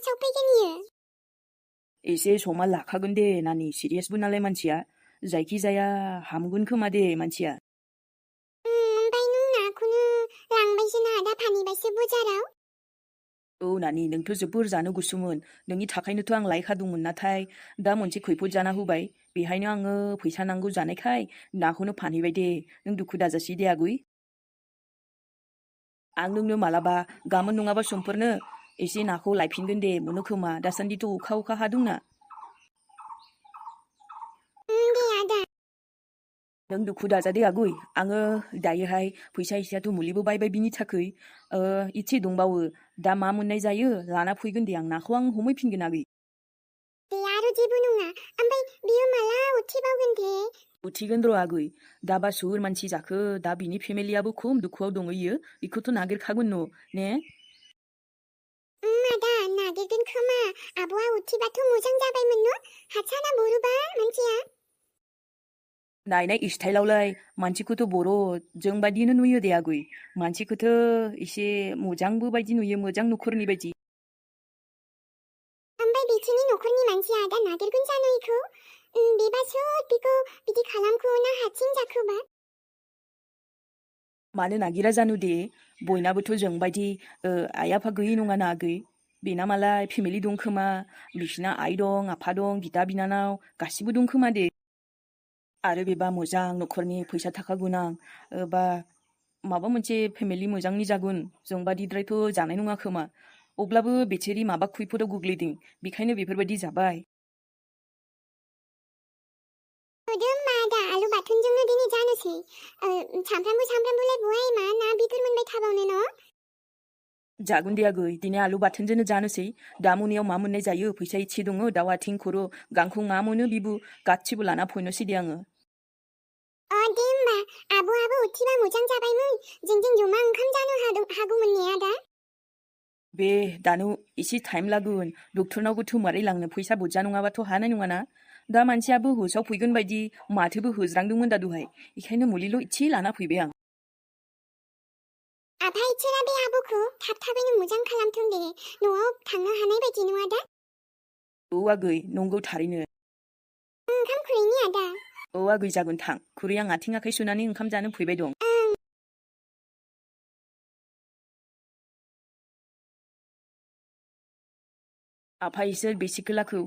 सफैगोन एसे समा लाखागोन दे नानि सिरियासबो नालाय मानसिया जायखिजाया हामगोन खोमा दे मानसिया ओमफ्राय नों नाखौनो लांबायसो ना दा फानहैबायसो बाजाराव औ नानि नोंथ' जोबोर जानो गुसुमोन नोंनि थाखायनोथ' आं लायखादोंमोन नाथाय दा मोनसे खैफोद जाना होबाय बेहायनो आङो फैसा नांगौ जानायखाय नाखौनो फानहैबाय दे नों दुखु दाजासै दे आगै आं नोंनो मालाबा गाबोन नङाबा समफोरनो एसे नाखौ लायफिनगोन दे मोनो खोमा दासान्दिथ' अखा हादोंना दे आदा नों दुखु दाजादे आगै आङो दायोहाय फैसा एसेयाथ' मुलिबो बायबाय बिनि थाखै इसे दंबावो दा मा मोननाय जायो लाना फैगोन दे आं नाखौ आं हमहैफिनगोन आगै दे आरो जेबो नङा ओमफ्राय बियो माला उथिबावगोन दे उथिगोन र' आगै दाबा सोर मानसि जाखो दा बिनि फेमिलियाबो खम दुखुआव दङ इयो बेखौथ' नागिरखागोन न' ने आदा नागिरगोन खोमा आब'आ उथिबाथ' मोजां जाबायमोन न' हारसाना बरोबा मानसिया नायनाय स्टाइलावलाय मानसिखौथ' बर' जों बायदिनो नुयो दे आगै मानसिखौथ' एसे मोजांबो बायदि नुयो मोजां न'खरनि बायदि ओमफ्राय बिथिंनि न'खरनि मानसिया आदा नागिरगोन जानो इखौ बेबा सोर बिखौ बिदि खालामखो ना हारसिं जाखोबा मानो नागिरा जानो दे बयनाबोथ' जों बायदि आइ आफा गैयि नङाना आगै बेना मालाय फेमिलि दं खोमा बिसिना आइ दं आफा दं बिदा बिनानाव गासिबो दं खोमा दे आरो बेबा मोजां न'खरनि फैसा थाखा गोनां बा माबा मोनसे फेमिलि मोजांनि जागोन जों बादिद्रायथ' जानाय नङा खोमा अब्लाबो बेचेरि माबा खैफोदाव गोग्लैदों बेखायनो बेफोरबायदि जाबाय होमबा आदा आलु बाथोनजोंनो दिनै जानोसै सामफ्रामबोलाय बहाय मा ना बेदर मोनबाय थाबावनो न' जागोन दे आगै दिनै आलु बाथोनजोंनो जानोसै दा मोनायाव मा मोननाय जायो फैसा इसे दङ दाउ आथिं खर' गांखं मा मोनो बिबु गासिबो लाना फैनोसै दे आङो दे होमबा आब'आबो उथिबा मोजां जाबायमोन जों जमा ओंखाम जानो हागौमोन ने आदा बे दानो एसे टाइम लागोन डक्टरनावबोथ' मारै लांनो फैसा बुरजा नङाबाथ' हानाय नङाना दा मानसियाबो होसोआव फैगोन बायदि माथोबो होज्रांदोंमोन दा दहाय बेखायनो मुलिल' इसे लाना फैबाय आं आफा इसेरा बे आब'खौ थाबैनो मोजां खालामथों दे न'आव थांनो हानाय बायदि नङा दा औ आगै नंगौ थारैनो ओंखाम खुरैनि आदा औ आगै जागोन थां खुरै आं आथिं आखाइ सुनानै ओंखाम जानो फैबाय दं आफा इसोर बेसिखोलाखौ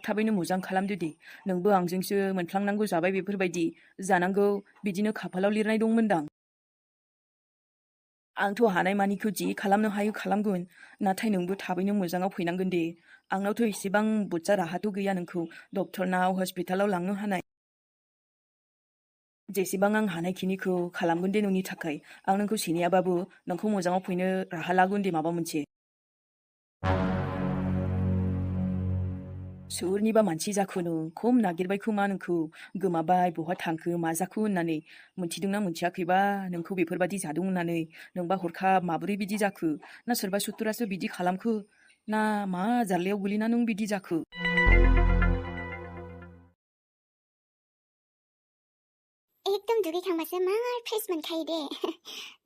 थाबैनो मोजां खालामदो दे नोंबो आंजोंसो मोनफ्लांनांगौ जाबाय बेफोरबायदि जानांगौ बिदिनो खाफालाव लिरनाय दंमोनदां आंथ' हानायमानिखौ जि खालामनो हायो खालामगोन नाथाय नोंबो थाबैनो मोजाङाव फैनांगोन दे आंनावथ' एसेबां बुरजा राहाथ' गैया नोंखौ डक्टरनाव हस्पिटालाव लांनो हानाय जेसेबां आं हानायखिनिखौ खालामगोन दे नोंनि थाखाय आं नोंखौ सिनायाबाबो नोंखौ मोजाङाव फैनो राहा लागोन दे माबा मोनसे सोरनिबा मानसि जाखोनो खम नागिरबाय खोमा नोंखौ गोमाबाय बहा थांखो मा जाखो होननानै मोनथिदोंना मोनथियाखैबा नोंखौ बेफोरबायदि जादों होननानै नोंबा हरखाब माबोरै बिदि जाखो ना सोरबा सुथुरासो बिदि खालामखो ना मा जारलायाव गोलैना नों बिदि जाखो एकदम दुगैखांबासो मार फ्रेस मोनखायो दे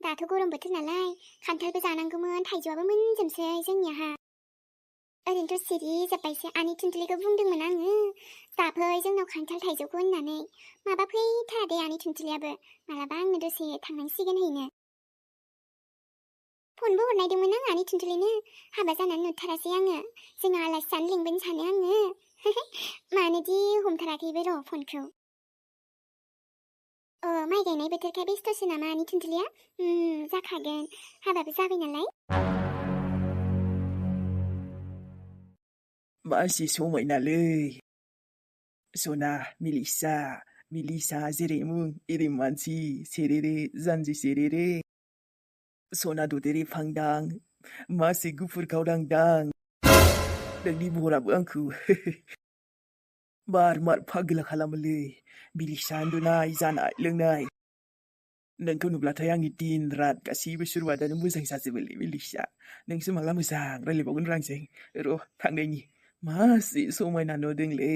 दाथ' गरम बोथोर नालाय खान्थालबो जानांगौमोन थाइजौआबो मोनजोबसै जोंनियाहा ओरैनोथ' सिरि जोब्बायसो आनै थुनथुलिखौ बुंदोंमोन आङो जाफै जोंनाव खान्थाल थाइजौखौ होननानै माबा फैथारा दे आनै थुनथुलियाबो मालाबा आंनो दसे थांनांसिगोन हैनो फनबो हरनायदोंमोन आं आनै थुनथुलिनो हाबा जानानै नुथारासै आङो जोंनाव आलासि जानो लिंगोन सानो आङो मानोदि हमथाराखैबो र' फनखौ माइ गायनाय बोथोरखाय बेस्थ'सो नामा आनै थुनथुलिया जाखागोन हाबाबो जाबाय नालाय मासि समायनालै सना मिलिसा जेरै मुं एरै मानसि सेरेरे जानजि सेरेरे सना ददेरे फांदां मासि गुफुर गावदांदां नोंनि महराबो आंखौ मार फागोला खालामोलै मिलिसा उन्दुनाय जानाय लोंनाय नोंखौ नुब्लाथाय आंनि दिन रात गासैबो सुरुवादानो मोजां जाजोबोलै मिलिसा नोंसो माला मोजां रायलायबावगोन र' आंजों र' थांनायनि मासि समायना नुदोंलै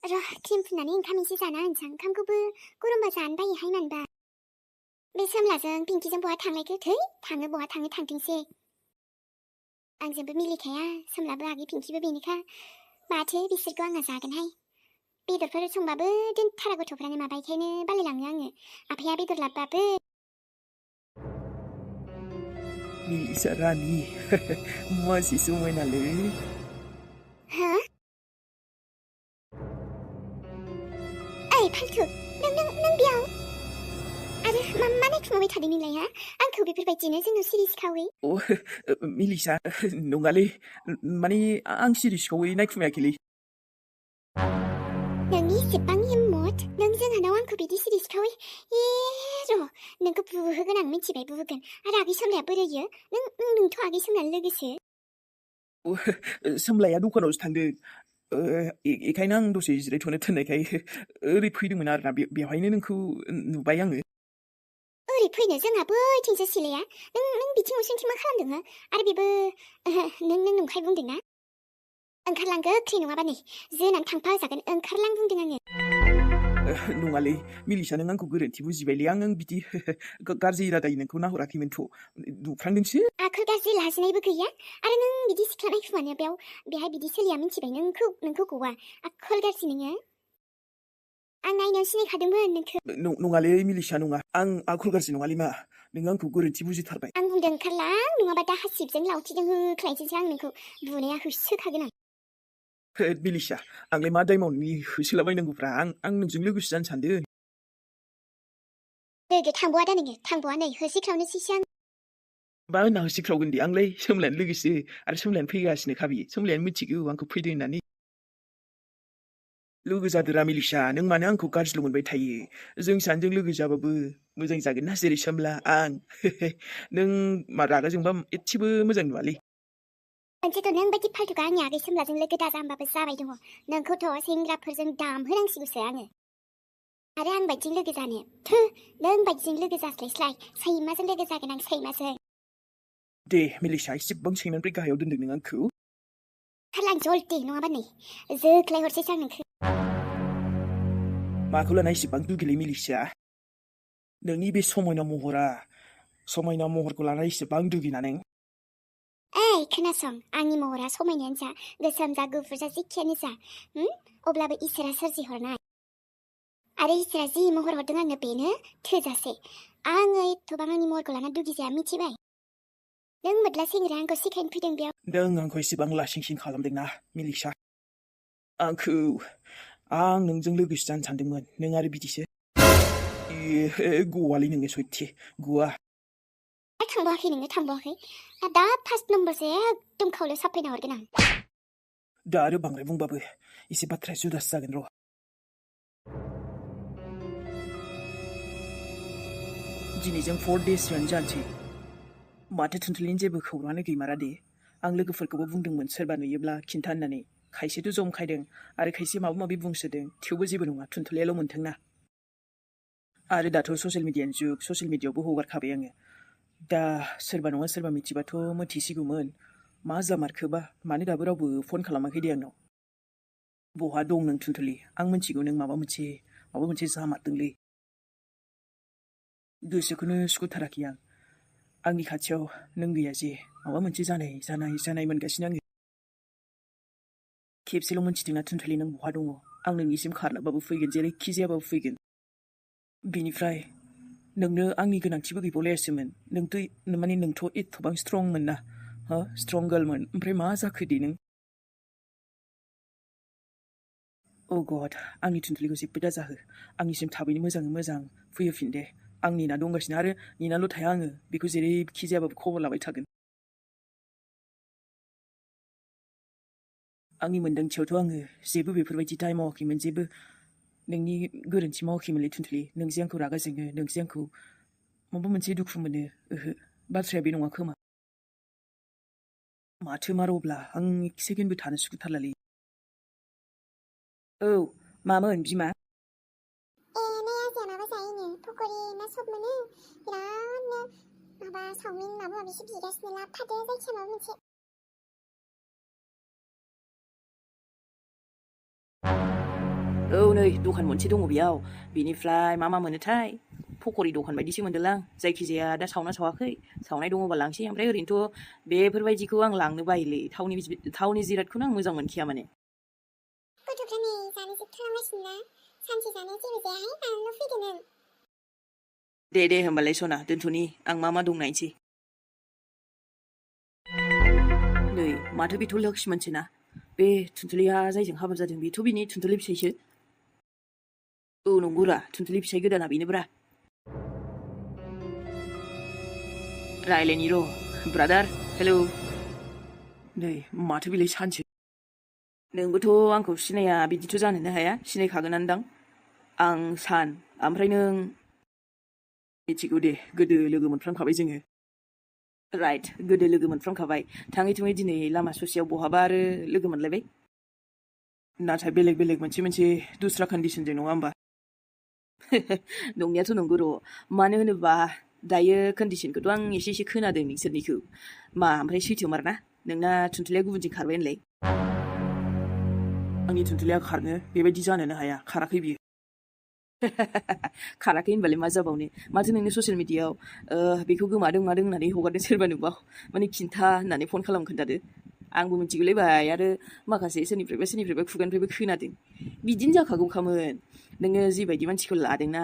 र' क्रिम फुननानै ओंखाम एसे जाना होनसां ओंखामखौबो गरमबा जानो बायोहाय मानबा बे सोमलाजों पिंकिजों बहा थांनायखो थै थाङो बहा थाङो थांथोंसै आंजोंबो मिलिखाया सोमलाबो आगै पिंकिबो बेनोखा माथो बिसोरखौ आङा जागोनहाय बेदरफोर संबाबो दोनथारा गथ'फ्रानो माबा बेखायनो बालायलाङो आङो आफाया बेदर लाबबाबो Melissa Rani. Masih समायना लै हो ओइ फाल्थु नों बेयाव आरो मा नायखुमाबाय थादों नोंलाय हा आंखौ बेफोरबायदिनो जोंनाव सिरि सिखावै मिलिसा नङालै माने आं सिरि सिखावै नायखुमायाखैलै नोंनि इसेबां हिम्मत नों जोंहानाव आंखौ बिदि सिरि सिखावै र' नोंखौ बुहोगोन आं मिथिबाय बुहोगोन आरो आगै सोमलाया बोरैयो नोंथ' आगै सोमलानो लोगोसो सोमलाया दखानावसो थांदों एखायनो आं दसे जिरायथ'नो थिननायखाय ओरै फैदोंमोन आरोना बेवहायनो नोंखौ नुबाय आङो ओरै फैनो जोंहा बैथिंसो सिलाया नों बिथिं उसुंथिं मा खालामदों हो आरो बेबो नों नंखाय बुंदोंना ओंखारलां गोख्रै नङाबा नै जोनानै थांफा होजागोन ओंखारलां बुंदों आङो नङालै मिलिसा नों आंखौ गोरोन्थि बुजिबायलै आं बिदि गाज्रि इरादायै नोंखौ नाहराखैमोनथ' नुफ्लांदोंसो आखल गाज्रि लाजिनायबो गैया आरो नों बिदि सिख्ला नायखुमानो बेहाय बिदि सोलिया मिथिबाय नोंखौ गवा आखल गाज्रि नोङो आं नायनायाव सिनायखादोंमोन नोंखौ नङालै मिलिसा नङा आं आखल गाज्रि नङालै मा नों आंखौ गोरोन्थि बुजिथारबाय आं बुंदों ओंखारलां नङाबा दा हासिबजों लावथिजों होख्लायनोसै आं नोंखौ बुनाया होसोखागोन आं मिलिसा आंलाय मा दाय मावनानै होसोलाबायनांगौब्रा आं नोंजों लोगोसो जानो सानदों लोगो थांबावा दा नोङो थांबावा नै होसिख्रावनोसैसो आं मा होनना होसिख्रावगोन दे आंलाय सोमलायानो लोगोसो आरो सोमलायानो फैगासिनोखा बियो सोमलायानो मिथिगौ आंखौ फैदों होननानै लोगो जादोरा मिलिसा नों मानो आंखौ गाज्रिल' मोनबाय थायो जों सानैजों लोगो जाबाबो मोजां जागोन ना जेरै सोमला आं नों मा रागा जोंबा एसेबो मोजां नुवालै मोनसेथ' नों बायदि फाल्थुखा आंनि आगै सोमलाजों लोगो दाजा होनबाबो जाबाय दङ नोंखौथ' सेंग्राफोरजों दामहोनांसिगौसो आङो आरो आं बायदिजों लोगो जानो नों बायदिजों लोगो जास्लायस्लाय सैमाजों लोगो जागोन आं सैमाजों दे मिलिसा एसेबां सैमानिफ्राय गाहायाव दोनदों नों आंखौ खारलां जलदे नङाबा नै जोख्लाय हरसैसो आं नोंखौ माखौ लाना एसेबां दुगिलै मिलिसा नोंनि बे समायना महरखौ लाना एसेबां दुगिना नों ओइ खोनासं आंनि महरा समायनायानो जा गोसोम जा गुफुर जा जेखियानो जा अब्लाबो इसोरा सोरजिहरनाय आरो इसोरा जि महर हरदों आंनो बेनो थोजासे आङो एथ'बां आंनि महरखौ लाना दुगिजाया मिथिबाय नों मोद्ला सेंग्राया आंखौ सिखायनो फैदों बेयाव नों आंखौ एसेबां लासिंसिं खालामदोंना मिलिसा आं नोंजों लोगोसे जानो सानदोंमोन नों आरो बिदिसो गवालै नोङो सयथि गवा थांबावाखै नोङो थांबावाखै दा फार्स्ट नम्बरसो एकदम खावलायाव साफायना हरगोन आं दा आरो बांद्राय बुंबाबो एसे बाथ्राया जुदासो जागोन र' दिनै जों 4 डेसआनो जानोसै माथो थुनथुलिनि जेबो खौराङानो गैमारा दे आं लोगोफोरखौबो बुंदोंमोन सोरबा नुयोब्ला खिन्था होननानै खायसेथ' जमखायदों आरो खायसे माबा माबि बुंसोदों थेवबो जेबो नङा थुनथुलियाल' मोनथोंना आरो दाथ' ससियेल मिडियानि जुग ससियेल मिडियायावबो हगारखाबाय आङो दा सोरबा नङा सोरबा मिथिबाथ' मिथिसिगौमोन मा जामारखोबा मानो दाबो रावबो फन खालामाखै दे आंनाव बहा दं नों थुनथुलि आं मिथिगौ नों माबा मोनसे जामारदोंलै गोसोखौनो सुखुथाराखै आंनि खाथियाव नों गैया जे माबा मोनसे जानाय मोनगासिनो आङो खेबसेल' मोनथिदोंना थुनथुलि नों बहा दङ आं नोंनिसिम खारलाबाबो फैगोन जेरैखि जायाबाबो फैगोन बिनिफ्राय नोंनो आंनि गोनांथिबो गैबावलायासोमोन नोंथ' एथ'बां स्ट्रंमोन ना स्ट्रं गार्लमोन ओमफ्राय मा जाखो दे नों अ गड आंनि थुनथुलिखौ जेबो दाजाहो आंनिसिम थाबैनो मोजाङै मोजां फैहोफिन दे आं नेना दंगासिनो आरो नेनाल' थाया आङो बेखौ जेरैखि जायाबाबो खबर लाबाय थागोन आंनि मोनदांथियावथ' आङो जेबो बेफोरबायदि दाय मावाखैमोन जेबो नोंनि गोरोन्थि मावाखैमोनलै थुनथुलि नों जे आंखौ रागा जोङो नों जे आंखौ माबा मोनसे दुखु मोनो ओहो बाथ्राया बे नङा खोमा माथो मारौब्ला आं एक सेकेन्डबो थानो सुखुथारलालै औ मामोन बिमा नै आजाया माबा जायोनो पकरि ना सब मोनो बिरादनो माबा चावमिन माबा माबिसो बिगासिनो लाबोफादो जायखिया माबा मोनसे औ नै दखान मोनसे दङ बेयाव बेनिफ्राय मा मोनोथाय पक'रि दखान बायदिसो मोनदोंलां जायखिजाया दा सावना सावाखै सावनाय दङबा लांसै ओमफ्राय ओरैनोथ' बेफोरबायदिखौ आं लांनो बायोलै थावनि जिरादखौनो आं मोजां मोनखाया माने गथ'फ्रा नै जानोसो खालामगासिनो ना सानसे जानाय जेबो जायाहाय आंनाव फैदो नों दे होमबालाय सना दोनथ'नि आं मा दं नायनोसै नै माथो बेथ' लक्ष्मणसो ना बे थुनथुलिया जायजों हाबा जादों बेथ' बिनि थुनथुलि फिसायसो औ नंगौरा थुनथुलि फिसाय गोदाना बेनोब्रा रायलायनि र' ब्रादार हेलौ नै माथो बेलाय सानसो नोंबोथ' आंखौ सिनाया बिदिथ' जानोनो हाया सिनायखागोनानोदां आं सान ओमफ्राय नों मिथिगौ दे गोदो लोगो मोनफ्रामखाबाय जोङो राइट गोदो लोगो मोनफ्रामखाबाय थाङै थुङै दिनै लामा ससेयाव बहाबा आरो लोगो मोनलायबाय नाथाय बेलेग मोनसे दुस्रा कन्डिसनजों नङा होमबा नंनायाथ' नंगौ र' मानो होनोबा दायो कन्डिसनखौथ' आं एसे खोनादों नोंसोरनिखौ मा ओमफ्राय सैथोमार ना नोंना थुनथुलिया गुबुनजों खारबाय होनलाय आंनि थुनथुलिया खारनो बेबायदि जानोनो हाया खाराखै बियो खाराखै होनबालाय मा जाबावनो माथो नोंनो ससियेल मिडियायाव बेखौ गोमादों होननानै हगारदों सोरबा नुबा माने खिन्था होननानै फन खालाम खोन्थादो आंबो मिथिगौलायबाय आरो माखासे सोरनिफ्रायबा खुगानिफ्रायबो खोनादों बिदिनो जाखागौखामोन नोङो जिबायदि मानसिखौ लादोंना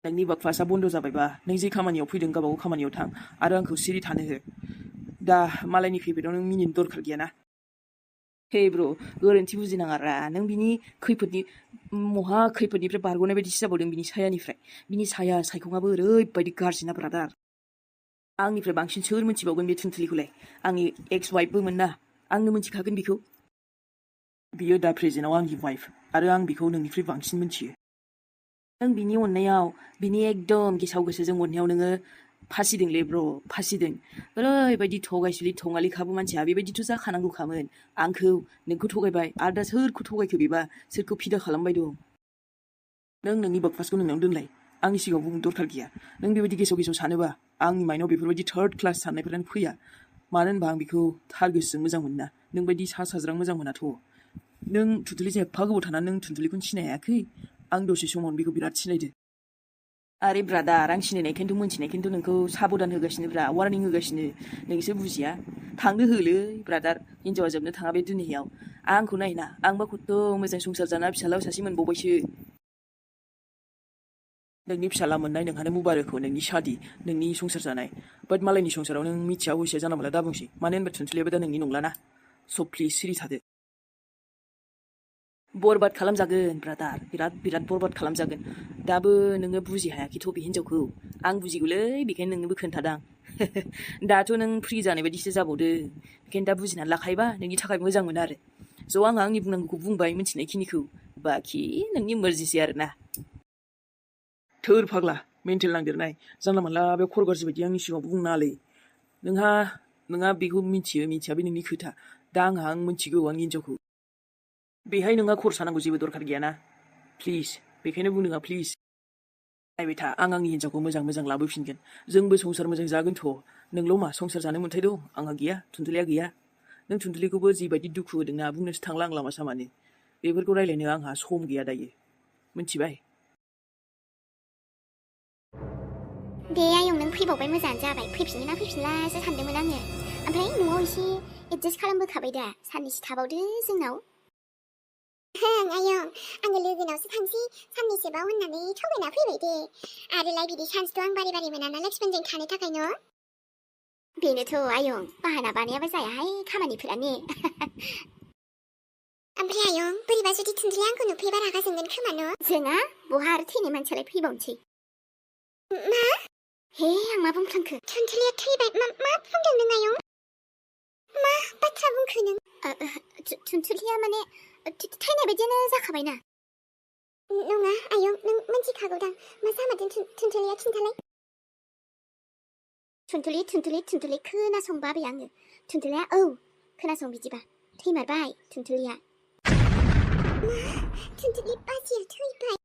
नोंनि बाकवासआ बन्द' जाबायबा नों जे खामानियाव फैदों गावबागाव खामानियाव थां आरो आंखौ सिरि थानो हो दा मालायनि खैफोदाव नों मिनिनो दरखार गैयाना हे ब्र' गोरोन्थि बुजिनाङारा नों बिनि महा खैफोदनिफ्राय बारग'नाय बायदिसो जाबावदों बिनि सायानिफ्राय बिनि साया सायखङाबो ओरैबायदि गाज्रिना ब्रादार आंनिफ्राय बांसिन सोर मिथिबावगोन बे थुनथुलिखौलाय आंनि एक्स वाइफबोमोन ना आंनो मिथिखागोन बेखौ बियो दा प्रेजेन्टआव आंनि वाइफ आरो आं बेखौ नोंनिफ्राय बांसिन मिथियो नों बिनि अननायाव बिनि एकदम गेसाव गोसोजों अननायाव नोङो फासिदोंलै ब्र' फासिदों ओरैबायदि थगायसुलि थङालि खाबु मानसिया बेबायदिथ' जाखानांगौखामोन आंखौ नोंखौ थगायबाय आरो दा सोरखौ थगायखो बेबा सोरखौ फिदा खालामबाय दं नों नोंनि बाकवासखौ नोंनाव दोनलाय आंनि सिगाङाव बुंनो दरखार गैया नों बेबायदि गेसाव सानोबा आंनि माइनाव बेफोरबायदि थार्ड क्लास साननायफोरानो फैया मानो होनबा आं बेखौ थार गोसोजों मोजां मोनो ना नों बायदि सा साज्रां मोजां मोनाथ' नों थुनथुलिजों एफा गोबाव थानानै नों थुनथुलिखौनो सिनायाखै आं दसे समावनो बेखौ बिराद सिनायदो आरे ब्रादार आं सिनायनायखायनोथ' मोनथिनायखायनोथ' नोंखौ साबधान होगासिनो ब्रा वार्निं होगासिनो नोंसो बुजिया थांनो होलै ब्रादार हिनजावा जोबनो थाङा बे दुनियायाव आंखौ नायना आंबा खथ' मोजां संसार जाना फिसालाव सासे मोनबावबायसो नोंनि फिसाला मोननाय नोंहानो मुबारकखौ नोंनि शादी नोंनि संसार जानाय बाट मालायनि संसाराव नों मिथिया हसिया जाना मोनला दा बुंसै मानो होनबा थुनथुलियाबो दा नोंनि नंलाना स' प्लिज सिरि थादो बरबाद खालामजागोन ब्रादार बिराद बरबाद खालामजागोन दाबो नोङो बुजि हायाखैथ' बे हिनजावखौ आं बुजिगौलै बेखायनो नोंनोबो खोन्थादां दाथ' नों फ्रि जानाय बायदिसो जाबावदो बेखायनो दा बुजिनानै लाखायोबा नोंनि थाखाय मोजां मोनो आरो ज' आङो आंनि बुंनांगौखौ बुंबाय मिथिनायखिनिखौ बाखि नोंनि मर्जिसै आरोना थोर फाग्ला मेन्टेल नांदेरनाय जानला मोनला बे खर' गाज्रि बायदि आंनि सिगाङाव बुंनो नाङालै नोंहा बेखौ मिथिया बे नोंनि खोथा दा आं मिथिगौ आंनि हिनजावखौ बेहाय नोंहा खरसा नांगौ जेबो दरखार गैयाना प्लिज बेखायनो बुंदों प्लिज नायबाय था आं आंनि हिनजावखौ मोजां लाबोफिनगोन जोंबो संसार मोजां जागोनथ' नोंल' मा संसार जानो मोन्थाय दं आंहा गैया थुनथुलिया गैया नों थुनथुलिखौबो जिबायदि दुखु होदोंना बुंनोसो थांला आं लामा सामानो बेफोरखौ रायलायनो आंहा सम गैया दायो मिथिबाय दे आयं नों फैबावबाय मोजाङानो जाबाय फैफिनगोन ना फैफिनलासो सानदोंमोन आङो ओमफ्राय न'आव एसे एडजास्ट खालामबोखाबाय दा साननैसो थाबावदो जोंनाव ओं आयं आङो लोगोनावसो थांसै साननैसोबाव होननानै थगायना फैबाय दे आरोलाय बिदि चान्सथ' आं बारे मोना लक्ष्मणजों थानो थाखायनो बेनोथ' आयं बाहाना बानायाबा जायाहाय खामानिफोरानो ओमफ्राय आयं बोरैबा जुदि थुनथुलिया आंखौ नुफैबा रागा जोंगोन खोमा न' जोङा बहा आरो थैनाय मानसियालाय फैबावनोसै मा हे आं मा बुंफ्लांखो थुनथुलिया थैबाय मा बुंदों नों आयं मा बाथ्रा बुंखो नों थुनथुलिया माने थैनाय बायदियानो जाखाबायना नङा आयं नों मिथिखागौदां मा जामारदों थुनथुलिया खिन्थालाय थुनथुलि खोनासंबाय आङो थुनथुलिया औ खोनासं बिदिबा थैमारबाय थुनथुलिया मा थुनथुलि बाजिया थैबाय